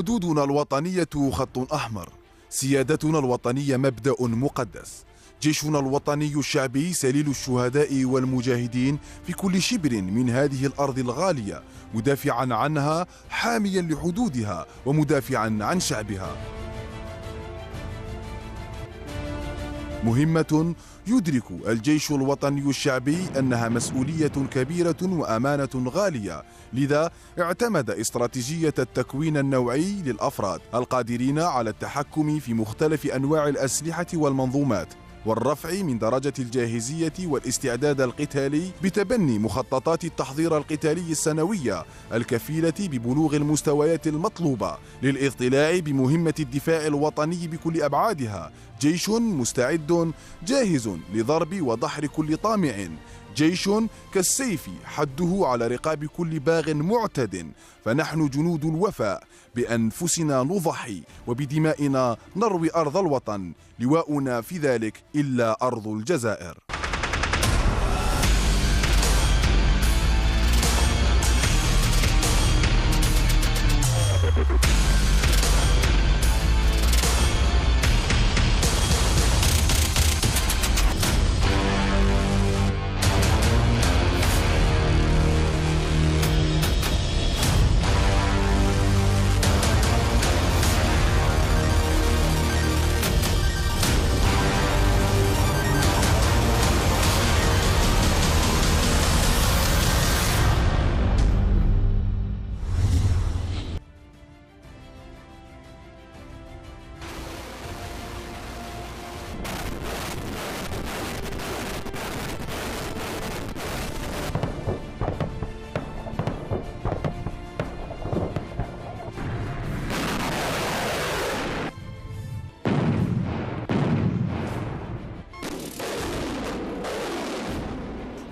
حدودنا الوطنية خط أحمر، سيادتنا الوطنية مبدأ مقدس، جيشنا الوطني الشعبي سليل الشهداء والمجاهدين في كل شبر من هذه الأرض الغالية، مدافعا عنها، حاميا لحدودها، ومدافعا عن شعبها. مهمة يدرك الجيش الوطني الشعبي أنها مسؤولية كبيرة وأمانة غالية، لذا اعتمد استراتيجية التكوين النوعي للأفراد القادرين على التحكم في مختلف أنواع الأسلحة والمنظومات، والرفع من درجة الجاهزية والاستعداد القتالي بتبني مخططات التحضير القتالي السنوية الكفيلة ببلوغ المستويات المطلوبة للاضطلاع بمهمة الدفاع الوطني بكل أبعادها. جيش مستعد جاهز لضرب ودحر كل طامع، جيش كالسيف حده على رقاب كل باغ معتد، فنحن جنود الوفاء، بأنفسنا نضحي وبدمائنا نروي أرض الوطن، لواؤنا في ذلك إلا أرض الجزائر.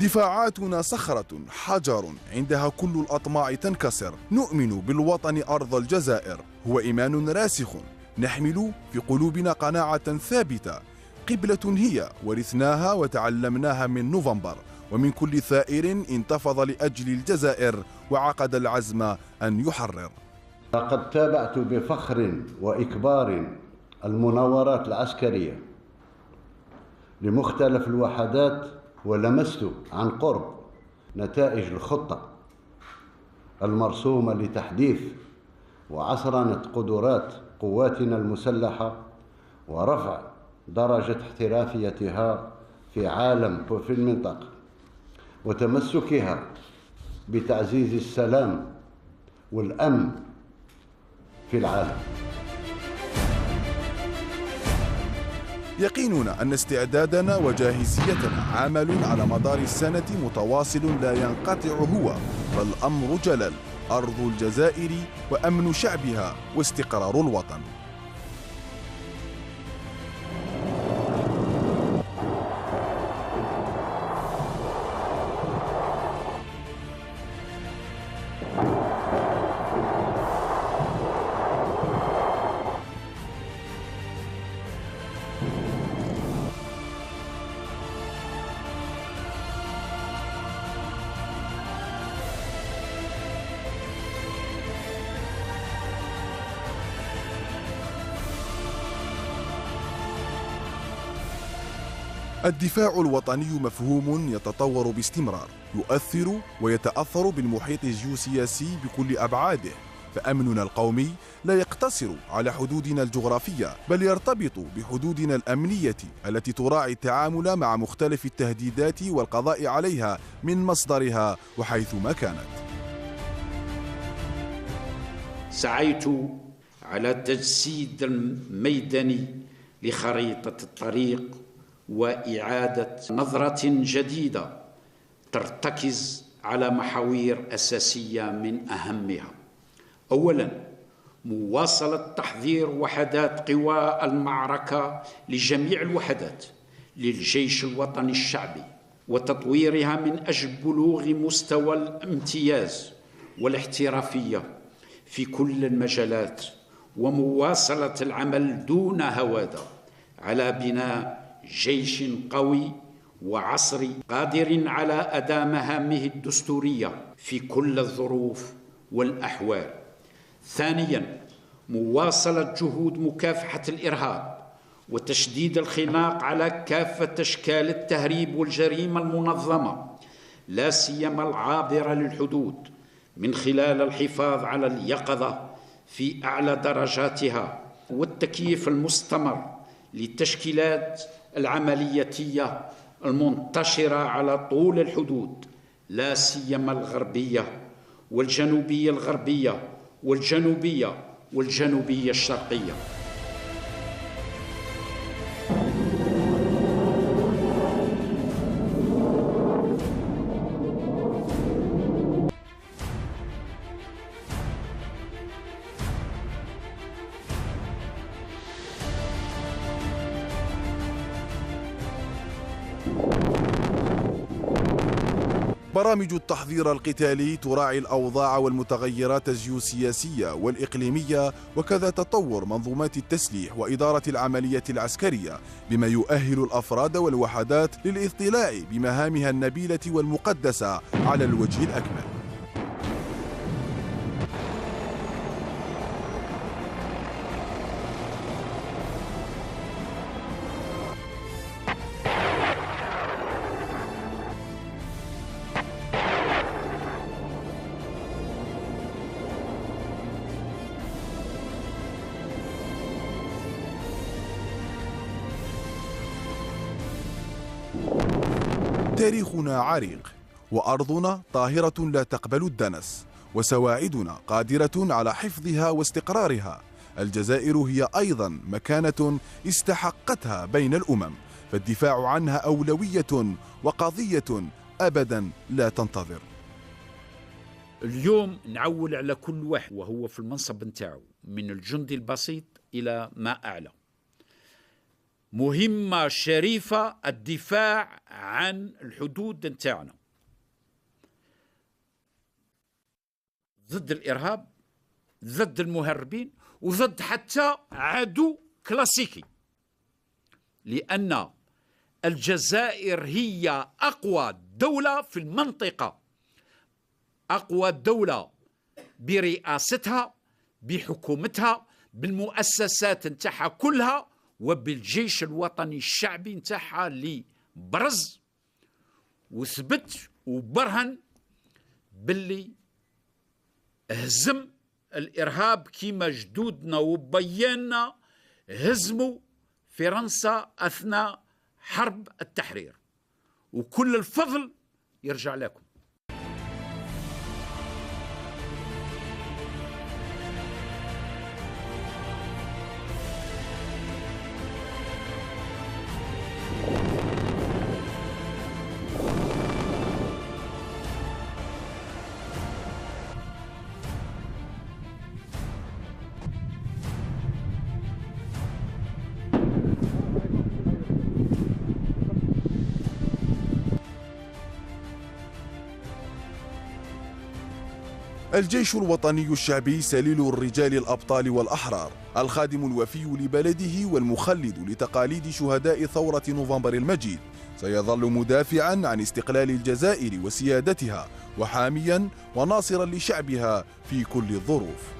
دفاعاتنا صخرة حجر عندها كل الأطماع تنكسر، نؤمن بالوطن أرض الجزائر، هو إيمان راسخ نحمل في قلوبنا قناعة ثابتة، قبلة هي ورثناها وتعلمناها من نوفمبر، ومن كل ثائر انتفض لأجل الجزائر وعقد العزم أن يحرر. لقد تابعت بفخر وإكبار المناورات العسكرية لمختلف الوحدات، ولمست عن قرب نتائج الخطة المرسومة لتحديث وعصرنة قدرات قواتنا المسلحة ورفع درجة احترافيتها في عالم وفي المنطقة، وتمسكها بتعزيز السلام والأمن في العالم. يقيننا أن استعدادنا وجاهزيتنا عمل على مدار السنة متواصل لا ينقطع هو، فالأمر جلل، أرض الجزائر وأمن شعبها واستقرار الوطن. الدفاع الوطني مفهوم يتطور باستمرار، يؤثر ويتأثر بالمحيط الجيوسياسي بكل أبعاده، فأمننا القومي لا يقتصر على حدودنا الجغرافية، بل يرتبط بحدودنا الأمنية التي تراعي التعامل مع مختلف التهديدات والقضاء عليها من مصدرها وحيثما كانت. سعيت على تجسيد الميداني لخريطة الطريق وإعادة نظرة جديدة ترتكز على محاور أساسية من أهمها: أولاً، مواصلة تحضير وحدات قوى المعركة لجميع الوحدات للجيش الوطني الشعبي وتطويرها من أجل بلوغ مستوى الامتياز والاحترافية في كل المجالات، ومواصلة العمل دون هوادة على بناء جيش قوي وعصري قادر على أداء مهامه الدستورية في كل الظروف والأحوال. ثانياً، مواصلة جهود مكافحة الإرهاب وتشديد الخناق على كافة أشكال التهريب والجريمة المنظمة لا سيما العابرة للحدود، من خلال الحفاظ على اليقظة في أعلى درجاتها والتكييف المستمر للتشكيلات العملياتية المنتشرة على طول الحدود، لا سيما الغربية والجنوبية الغربية والجنوبية الشرقية. برامج التحضير القتالي تراعي الأوضاع والمتغيرات الجيوسياسية والإقليمية، وكذا تطور منظومات التسليح وإدارة العملية العسكرية، بما يؤهل الأفراد والوحدات للاطلاع بمهامها النبيلة والمقدسة على الوجه الأكمل. تاريخنا عريق، وأرضنا طاهرة لا تقبل الدنس، وسواعدنا قادرة على حفظها واستقرارها. الجزائر هي أيضا مكانة استحقتها بين الأمم، فالدفاع عنها أولوية وقضية أبدا لا تنتظر. اليوم نعول على كل واحد وهو في المنصب نتاعو، من الجندي البسيط إلى ما أعلى. مهمة شريفة الدفاع عن الحدود نتاعنا ضد الإرهاب، ضد المهربين، وضد حتى عدو كلاسيكي، لأن الجزائر هي أقوى دولة في المنطقة، أقوى دولة برئاستها، بحكومتها، بالمؤسسات نتاعها كلها، وبالجيش الوطني الشعبي نتاعها اللي برز وثبت وبرهن باللي هزم الإرهاب كيما جدودنا وبياننا هزموا فرنسا أثناء حرب التحرير، وكل الفضل يرجع لكم. الجيش الوطني الشعبي سليل الرجال الأبطال والأحرار، الخادم الوفي لبلده والمخلد لتقاليد شهداء ثورة نوفمبر المجيد، سيظل مدافعا عن استقلال الجزائر وسيادتها، وحاميا وناصرا لشعبها في كل الظروف.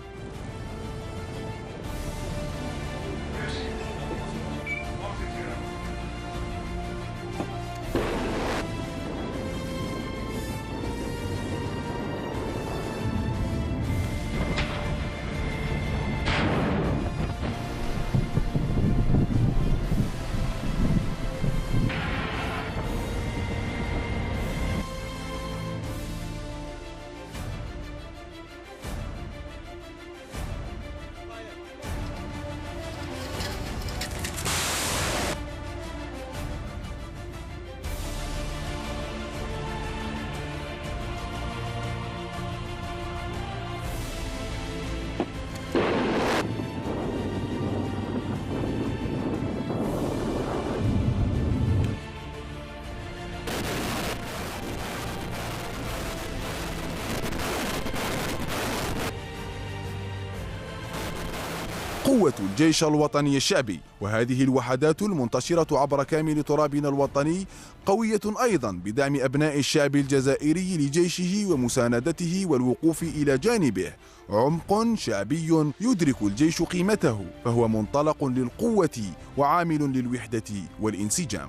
قوة الجيش الوطني الشعبي، وهذه الوحدات المنتشرة عبر كامل ترابنا الوطني قوية أيضا بدعم أبناء الشعب الجزائري لجيشه ومساندته والوقوف إلى جانبه. عمق شعبي يدرك الجيش قيمته، فهو منطلق للقوة وعامل للوحدة والانسجام.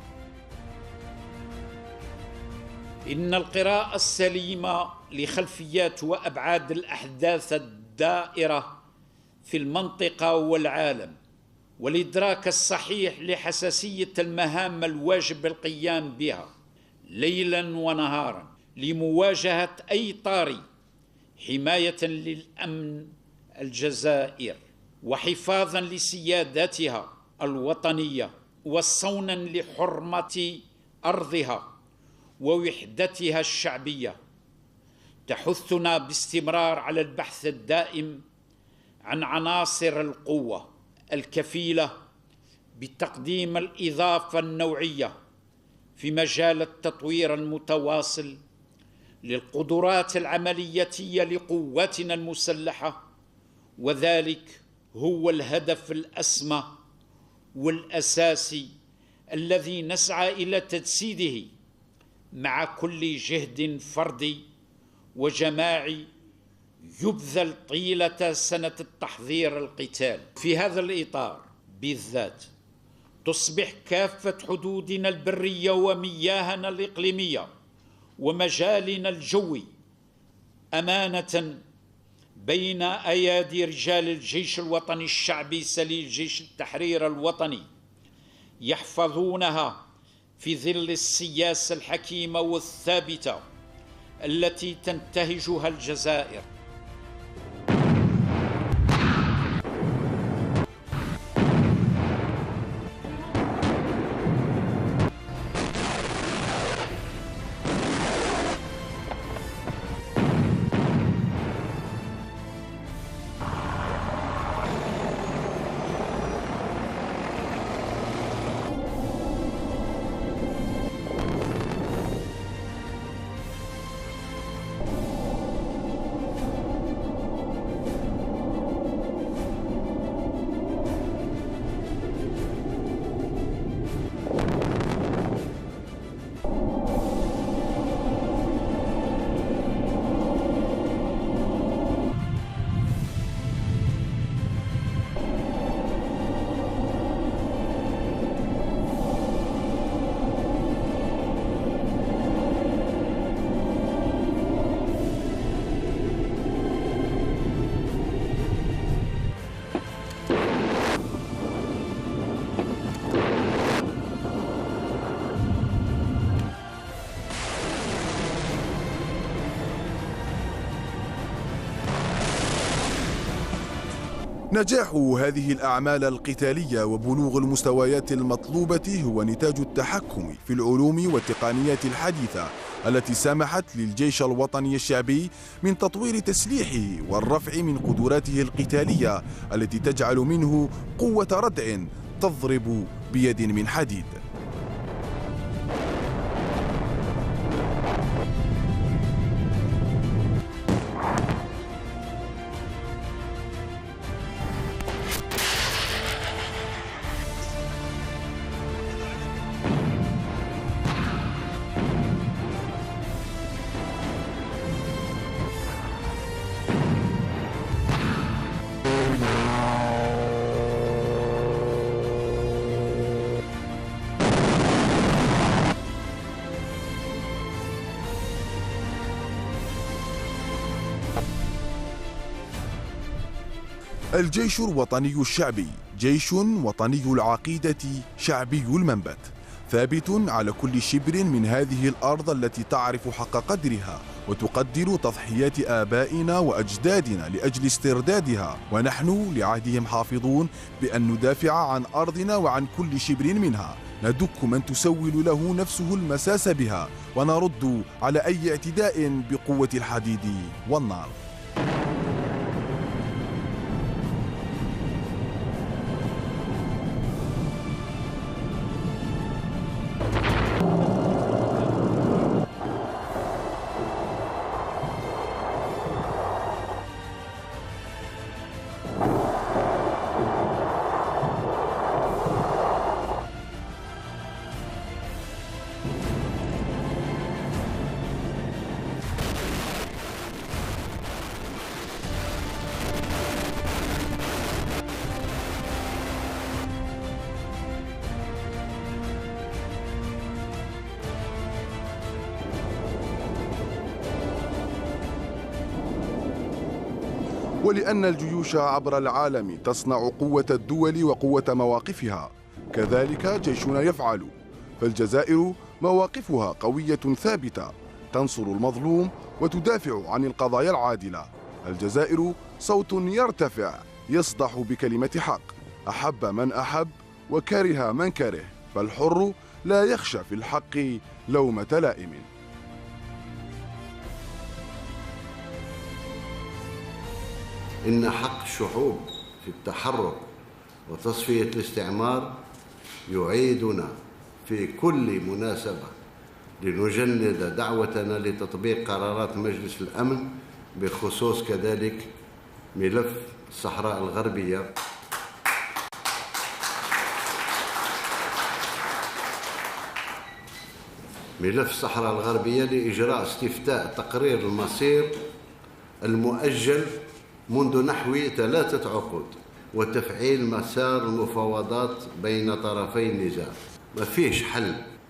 إن القراءة السليمة لخلفيات وأبعاد الأحداث الدائرة في المنطقة والعالم، والإدراك الصحيح لحساسية المهام الواجب القيام بها ليلا ونهارا لمواجهة أي طارئ، حماية للأمن الجزائر وحفاظا لسيادتها الوطنية وصونا لحرمة أرضها ووحدتها الشعبية، تحثنا باستمرار على البحث الدائم عن عناصر القوة الكفيلة بتقديم الإضافة النوعية في مجال التطوير المتواصل للقدرات العملياتية لقواتنا المسلحة، وذلك هو الهدف الأسمى والأساسي الذي نسعى إلى تجسيده مع كل جهد فردي وجماعي يبذل طيلة سنة التحضير القتال. في هذا الإطار بالذات تصبح كافة حدودنا البرية ومياهنا الإقليمية ومجالنا الجوي أمانة بين أيادي رجال الجيش الوطني الشعبي سليل جيش التحرير الوطني، يحفظونها في ظل السياسة الحكيمة والثابتة التي تنتهجها الجزائر. نجاح هذه الأعمال القتالية وبلوغ المستويات المطلوبة هو نتاج التحكم في العلوم والتقنيات الحديثة التي سمحت للجيش الوطني الشعبي من تطوير تسليحه والرفع من قدراته القتالية التي تجعل منه قوة ردع تضرب بيد من حديد. الجيش الوطني الشعبي جيش وطني العقيدة شعبي المنبت، ثابت على كل شبر من هذه الأرض التي تعرف حق قدرها وتقدر تضحيات آبائنا وأجدادنا لأجل استردادها، ونحن لعهدهم حافظون بأن ندافع عن أرضنا وعن كل شبر منها، ندك من تسول له نفسه المساس بها، ونرد على أي اعتداء بقوة الحديد والنار. ولأن الجيوش عبر العالم تصنع قوة الدول وقوة مواقفها، كذلك جيشنا يفعل. فالجزائر مواقفها قوية ثابتة، تنصر المظلوم وتدافع عن القضايا العادلة. الجزائر صوت يرتفع يصدح بكلمة حق، أحب من أحب وكره من كره، فالحر لا يخشى في الحق لومة لائم. إن حق الشعوب في التحرر وتصفية الاستعمار يعيدنا في كل مناسبة لنجند دعوتنا لتطبيق قرارات مجلس الأمن، بخصوص كذلك ملف الصحراء الغربية. ملف الصحراء الغربية لإجراء استفتاء تقرير المصير المؤجل منذ نحو 3 عقود، وتفعيل مسار المفاوضات بين طرفي النزاع.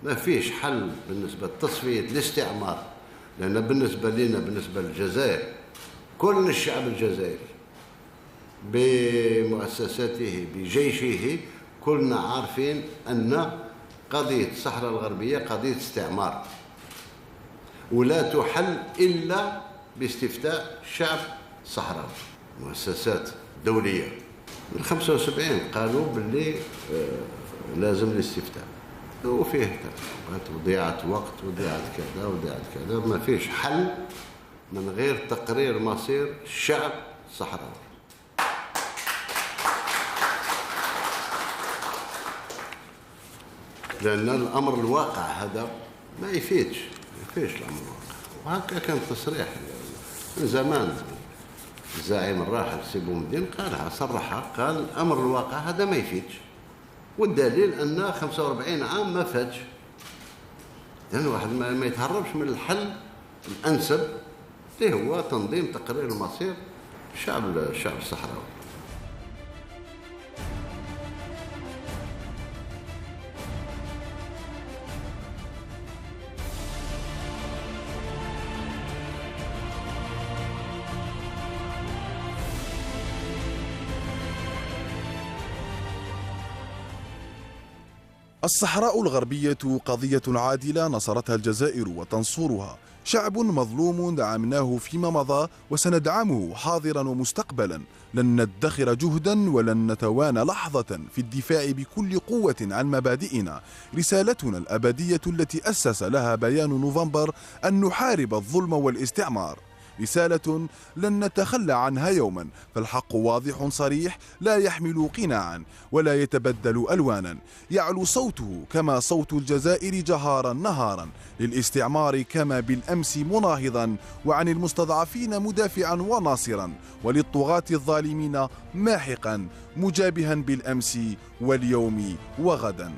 ما فيش حل بالنسبة لتصفية الاستعمار، لأن بالنسبة لنا، بالنسبة للجزائر، كل الشعب الجزائري بمؤسساته بجيشه كلنا عارفين أن قضية الصحراء الغربية قضية استعمار، ولا تحل إلا باستفتاء الشعب الصحراوي. مؤسسات دولية من 75 قالوا باللي لازم الاستفتاء، وفيه وضيعة وقت وضيعة كذا ما فيش حل من غير تقرير مصير الشعب الصحراوي. لأن الأمر الواقع هذا ما يفيدش الأمر الواقع. وهكا كان تصريح من زمان الزعيم الراحل سي بومدين قالها، صرحها، قال الأمر الواقع هذا ما يفيدش، والدليل أن 45 عام ما فاتش. لأن واحد ما يتهربش من الحل الأنسب اللي هو تنظيم تقرير المصير الشعب الصحراوي. الصحراء الغربية قضية عادلة نصرتها الجزائر وتنصرها. شعب مظلوم دعمناه فيما مضى وسندعمه حاضرا ومستقبلا. لن ندخر جهدا ولن نتوانى لحظة في الدفاع بكل قوة عن مبادئنا، رسالتنا الأبدية التي أسس لها بيان نوفمبر أن نحارب الظلم والاستعمار. رسالة لن نتخلى عنها يوما، فالحق واضح صريح لا يحمل قناعا ولا يتبدل ألوانا. يعلو صوته كما صوت الجزائر جهارا نهارا للاستعمار كما بالأمس مناهضا، وعن المستضعفين مدافعا وناصرا، وللطغاة الظالمين ماحقا مجابها بالأمس واليوم وغدا.